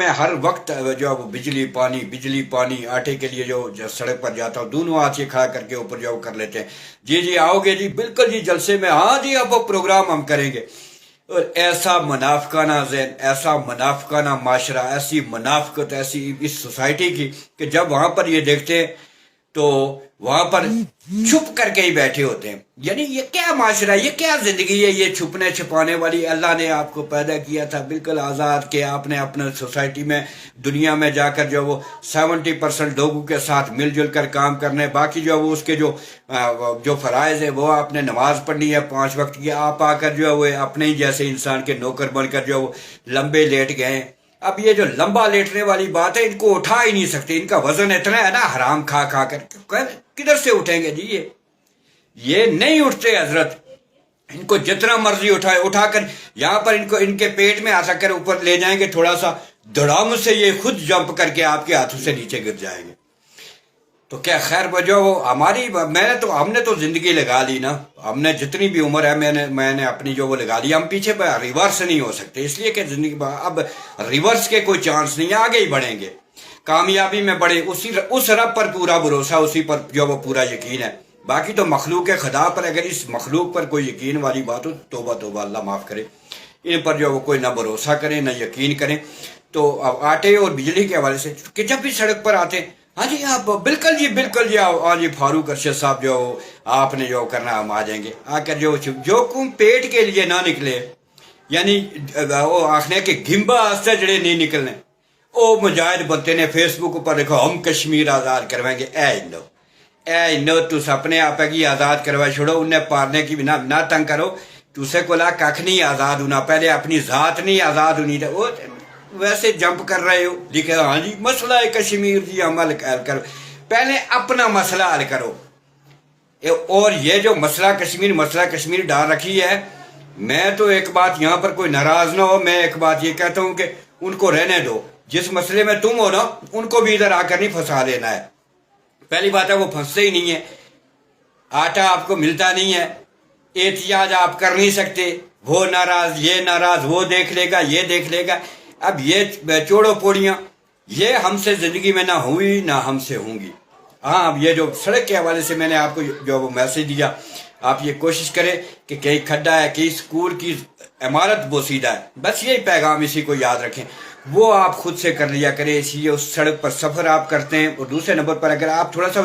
میں ہر وقت جو ہے وہ بجلی پانی آٹے کے لیے جو سڑک پر جاتا ہوں، دونوں ہاتھ یہ کھڑا کر کے اوپر جو کر لیتے ہیں، جی جی آؤ گے جی، بالکل جی جلسے میں، ہاں جی اب وہ پروگرام ہم کریں گے۔ اور ایسا منافقانہ ذہن، ایسا منافقانہ معاشرہ، ایسی منافقت ایسی اس سوسائٹی کی کہ جب وہاں پر یہ دیکھتے ہیں تو وہاں پر چھپ کر کے ہی بیٹھے ہوتے ہیں۔ یعنی یہ کیا معاشرہ، یہ کیا زندگی ہے یہ چھپنے چھپانے والی؟ اللہ نے آپ کو پیدا کیا تھا بالکل آزاد، کہ آپ نے اپنے سوسائٹی میں دنیا میں جا کر جو وہ 70% لوگوں کے ساتھ مل جل کر کام کرنے، باقی جو وہ اس کے جو فرائض ہے وہ آپ نے نماز پڑھنی ہے 5 وقت کی، آپ آ کر جو ہے وہ اپنے ہی جیسے انسان کے نوکر بن کر جو وہ لمبے لیٹ گئے ہیں۔ اب یہ جو لمبا لیٹنے والی بات ہے، ان کو اٹھا ہی نہیں سکتے، ان کا وزن اتنا ہے نا حرام کھا کھا کر، کدھر سے اٹھیں گے جی؟ یہ نہیں اٹھتے حضرت، ان کو جتنا مرضی اٹھا کر یہاں پر ان کے پیٹ میں آ کر اوپر لے جائیں گے تھوڑا سا، دھڑام سے یہ خود جمپ کر کے آپ کے ہاتھوں سے نیچے گر جائیں گے۔ تو کیا خیر بجو ہماری، ہم نے تو زندگی لگا لی نا، ہم نے جتنی بھی عمر ہے میں نے اپنی جو وہ لگا لی، ہم پیچھے ریورس نہیں ہو سکتے، اس لیے کہ زندگی اب ریورس کے کوئی چانس نہیں ہے، آگے ہی بڑھیں گے، کامیابی میں بڑھے، اس رب پر پورا بھروسہ، اسی پر جو وہ پورا یقین ہے۔ باقی تو مخلوق خدا پر، اگر اس مخلوق پر کوئی یقین والی بات ہو، توبہ توبہ، اللہ معاف کرے، ان پر جو وہ کوئی نہ بھروسہ کرے نہ یقین کرے۔ تو آٹے اور بجلی کے حوالے سے کہ جب بھی سڑک پر آتے، ہاں جی آپ بالکل جی آؤ، ہاں جی فاروق ارشد صاحب جو آپ نے جو کرنا ہم آ جائیں گے، آ کر جو کم پیٹ کے لیے نہ نکلے، یعنی وہ آخنے کہ گھمبا آستے جڑے نہیں نکلنے، او مجاہد بنتے نے فیس بک پر لکھو ہم کشمیر آزاد کروائیں گے۔ اے تس اپنے آپ کی آزاد کروا چھوڑو، انہیں پارنے کی بنا نہ تنگ کرو، تسے کو لا کھ نہیں آزاد ہونا، پہلے اپنی ذات نہیں آزاد ہونی، وہ ویسے جمپ کر رہے ہو، لکھے ہاں جی مسئلہ کشمیر جی ہم حل کرو، پہلے اپنا مسئلہ حل کرو۔ اور یہ جو مسئلہ کشمیر ڈال رکھی ہے، میں تو ایک بات یہاں پر کوئی ناراض نہ ہو، میں ایک بات یہ کہتا ہوں کہ ان کو رہنے دو، جس مسئلے میں تم ہو نا ان کو بھی ادھر آ کر نہیں پھنسا لینا ہے۔ پہلی بات ہے وہ پھنستے ہی نہیں ہے، آٹا آپ کو ملتا نہیں ہے، احتجاج آپ کر نہیں سکتے، وہ ناراض یہ ناراض، وہ دیکھ لے گا یہ دیکھ لے گا۔ اب یہ چوڑو پوڑیاں یہ ہم سے زندگی میں نہ ہوئی نہ ہم سے ہوں گی۔ ہاں اب یہ جو سڑک کے حوالے سے میں نے آپ کو جو وہ میسج دیا، آپ یہ کوشش کریں کہ کہیں کھڈا ہے، کہیں سکول کی عمارت بوسیدہ ہے، بس یہی پیغام اسی کو یاد رکھیں، وہ آپ خود سے کر لیا کریں، اس لیے اس سڑک پر سفر آپ کرتے ہیں۔ اور دوسرے نمبر پر اگر آپ تھوڑا سا